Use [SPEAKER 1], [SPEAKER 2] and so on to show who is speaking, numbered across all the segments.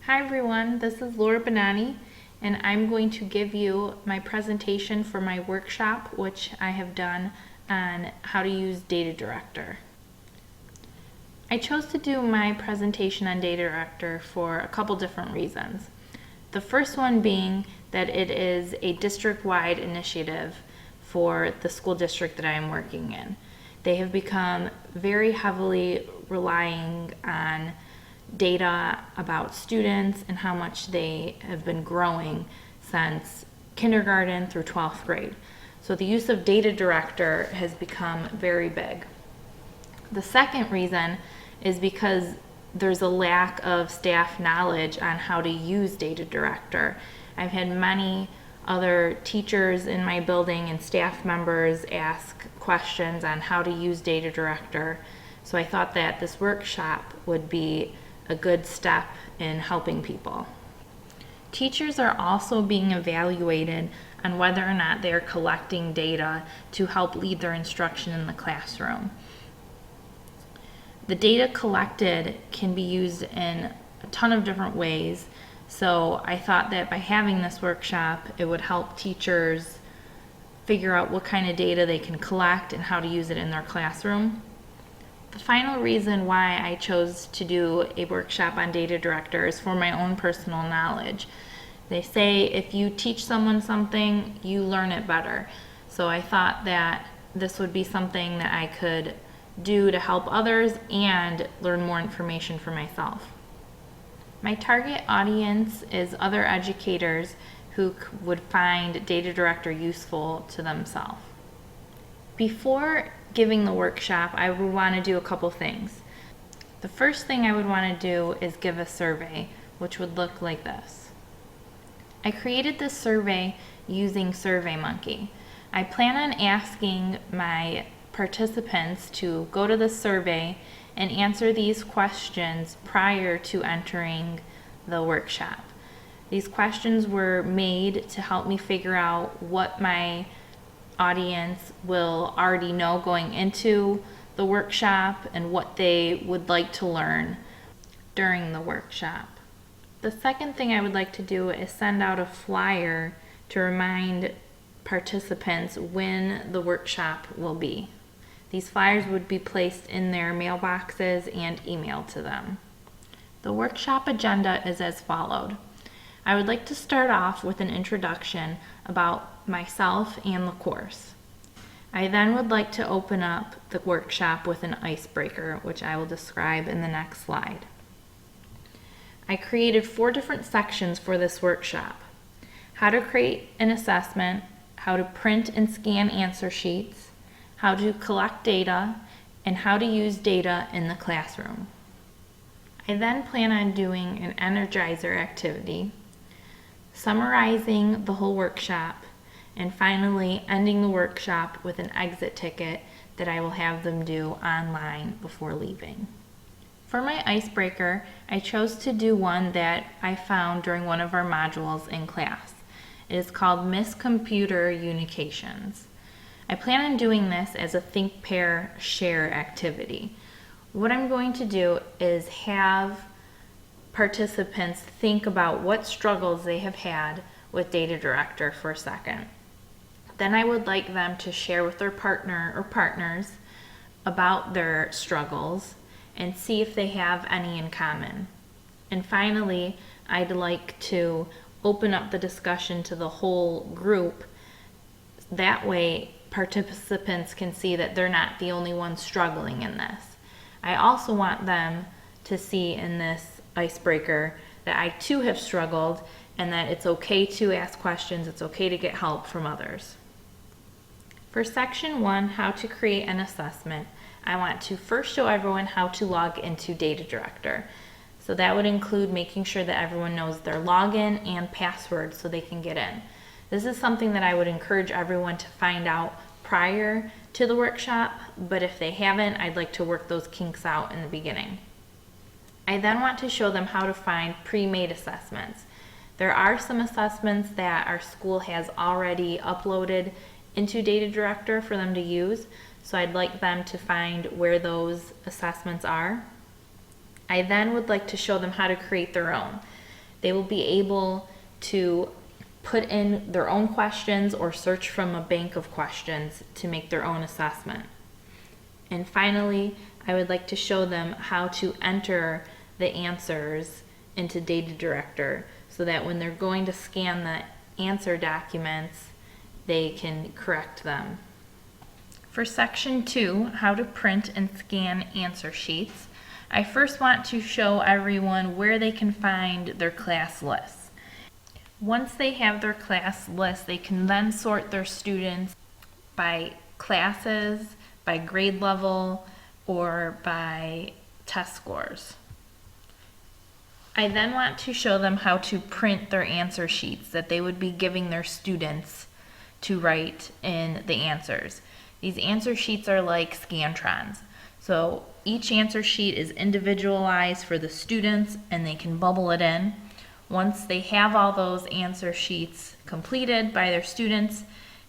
[SPEAKER 1] Hi everyone, this is Laura Bonani, and I'm going to give you my presentation for my workshop, which I have done on how to use Data Director. I chose to do my presentation on Data Director for a couple different reasons. The first one being that it is a district-wide initiative for the school district that I am working in. They have become very heavily relying on data about students and how much they have been growing since kindergarten through 12th grade. So the use of Data Director has become very big. The second reason is because there's a lack of staff knowledge on how to use Data Director. I've had many other teachers in my building and staff members ask questions on how to use Data Director. So I thought that this workshop would be a good step in helping people. Teachers are also being evaluated on whether or not they are collecting data to help lead their instruction in the classroom. The data collected can be used in a ton of different ways, so I thought that by having this workshop, it would help teachers figure out what kind of data they can collect and how to use it in their classroom. The final reason why I chose to do a workshop on Data Director is for my own personal knowledge. They say if you teach someone something, you learn it better. So I thought that this would be something that I could do to help others and learn more information for myself. My target audience is other educators who would find Data Director useful to themselves. Before giving the workshop, I would want to do a couple things. The first thing I would want to do is give a survey, which would look like this. I created this survey using SurveyMonkey. I plan on asking my participants to go to the survey and answer these questions prior to entering the workshop. These questions were made to help me figure out what my audience will already know going into the workshop and what they would like to learn during the workshop. The second thing I would like to do is send out a flyer to remind participants when the workshop will be. These flyers would be placed in their mailboxes and emailed to them. The workshop agenda is as followed. I would like to start off with an introduction about myself and the course. I then would like to open up the workshop with an icebreaker, which I will describe in the next slide. I created 4 different sections for this workshop: how to create an assessment, how to print and scan answer sheets, how to collect data, and how to use data in the classroom. I then plan on doing an energizer activity, summarizing the whole workshop, and finally ending the workshop with an exit ticket that I will have them do online before leaving. For my icebreaker, I chose to do one that I found during one of our modules in class. It is called Miss Computer Unications. I plan on doing this as a think, pair, share activity. What I'm going to do is have participants think about what struggles they have had with Data Director for a second. Then I would like them to share with their partner or partners about their struggles and see if they have any in common. And finally, I'd like to open up the discussion to the whole group. That way, participants can see that they're not the only ones struggling in this. I also want them to see in this icebreaker that I too have struggled and that it's okay to ask questions, it's okay to get help from others. For section 1, how to create an assessment, I want to first show everyone how to log into Data Director. So that would include making sure that everyone knows their login and password so they can get in. This is something that I would encourage everyone to find out prior to the workshop, but if they haven't, I'd like to work those kinks out in the beginning. I then want to show them how to find pre-made assessments. There are some assessments that our school has already uploaded into Data Director for them to use, so I'd like them to find where those assessments are. I then would like to show them how to create their own. They will be able to put in their own questions or search from a bank of questions to make their own assessment. And finally, I would like to show them how to enter the answers into Data Director so that when they're going to scan the answer documents, they can correct them. For section 2, how to print and scan answer sheets, I first want to show everyone where they can find their class lists. Once they have their class list, they can then sort their students by classes, by grade level, or by test scores. I then want to show them how to print their answer sheets that they would be giving their students to write in the answers. These answer sheets are like Scantrons. So each answer sheet is individualized for the students and they can bubble it in. Once they have all those answer sheets completed by their students,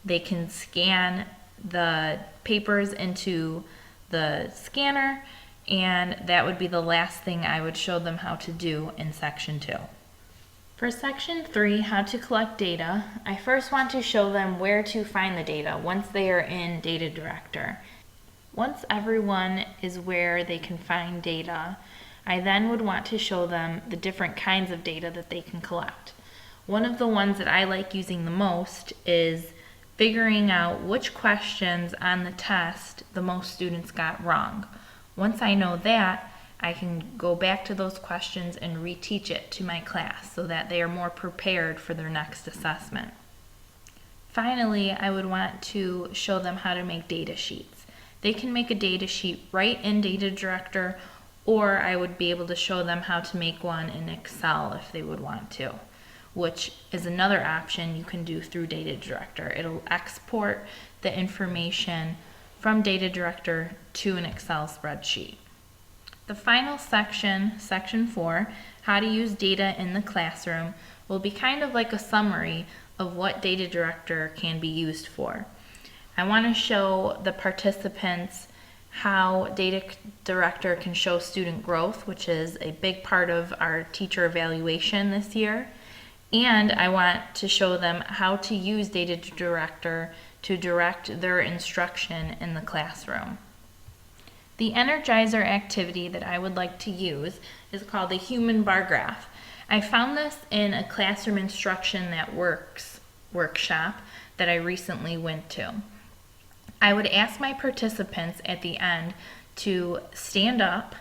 [SPEAKER 1] they can scan the papers into the scanner, and that would be the last thing I would show them how to do in section 2. For section 3, how to collect data, I first want to show them where to find the data once they are in Data Director. Once everyone is where they can find data, I then would want to show them the different kinds of data that they can collect. One of the ones that I like using the most is figuring out which questions on the test the most students got wrong. Once I know that, I can go back to those questions and reteach it to my class so that they are more prepared for their next assessment. Finally, I would want to show them how to make data sheets. They can make a data sheet right in Data Director, or I would be able to show them how to make one in Excel if they would want to, which is another option you can do through Data Director. It'll export the information from Data Director to an Excel spreadsheet. The final section, section 4, how to use data in the classroom, will be kind of like a summary of what Data Director can be used for. I want to show the participants how Data Director can show student growth, which is a big part of our teacher evaluation this year. And I want to show them how to use Data Director to direct their instruction in the classroom. The Energizer activity that I would like to use is called the Human Bar Graph. I found this in a Classroom Instruction That Works workshop that I recently went to. I would ask my participants at the end to stand up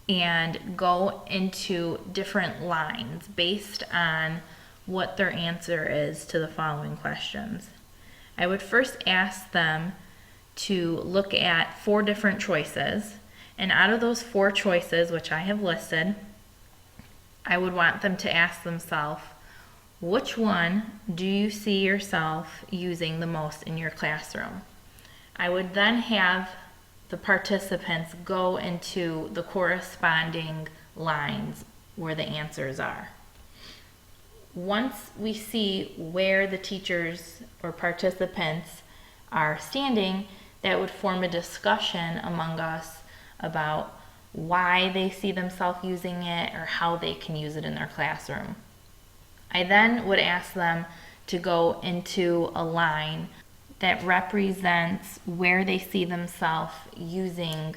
[SPEAKER 1] and go into different lines based on what their answer is to the following questions. I would first ask them to look at 4 different choices, and out of those 4 choices, which I have listed, I would want them to ask themselves, which one do you see yourself using the most in your classroom? I would then have the participants go into the corresponding lines where the answers are. Once we see where the teachers or participants are standing, that would form a discussion among us about why they see themselves using it or how they can use it in their classroom. I then would ask them to go into a line that represents where they see themselves using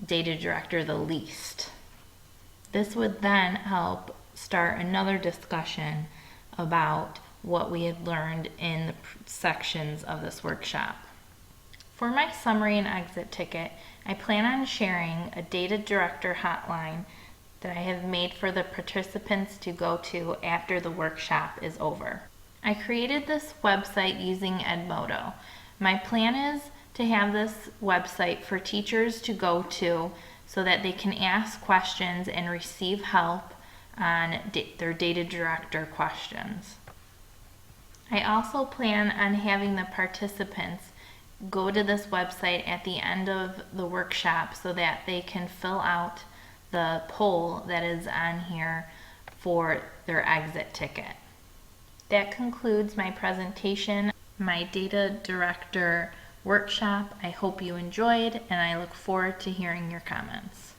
[SPEAKER 1] Data Director the least. This would then help start another discussion about what we had learned in the sections of this workshop. For my summary and exit ticket, I plan on sharing a Data Director hotline that I have made for the participants to go to after the workshop is over. I created this website using Edmodo. My plan is to have this website for teachers to go to so that they can ask questions and receive help on their Data Director questions. I also plan on having the participants go to this website at the end of the workshop so that they can fill out the poll that is on here for their exit ticket. That concludes my presentation, my Data Director workshop. I hope you enjoyed, and I look forward to hearing your comments.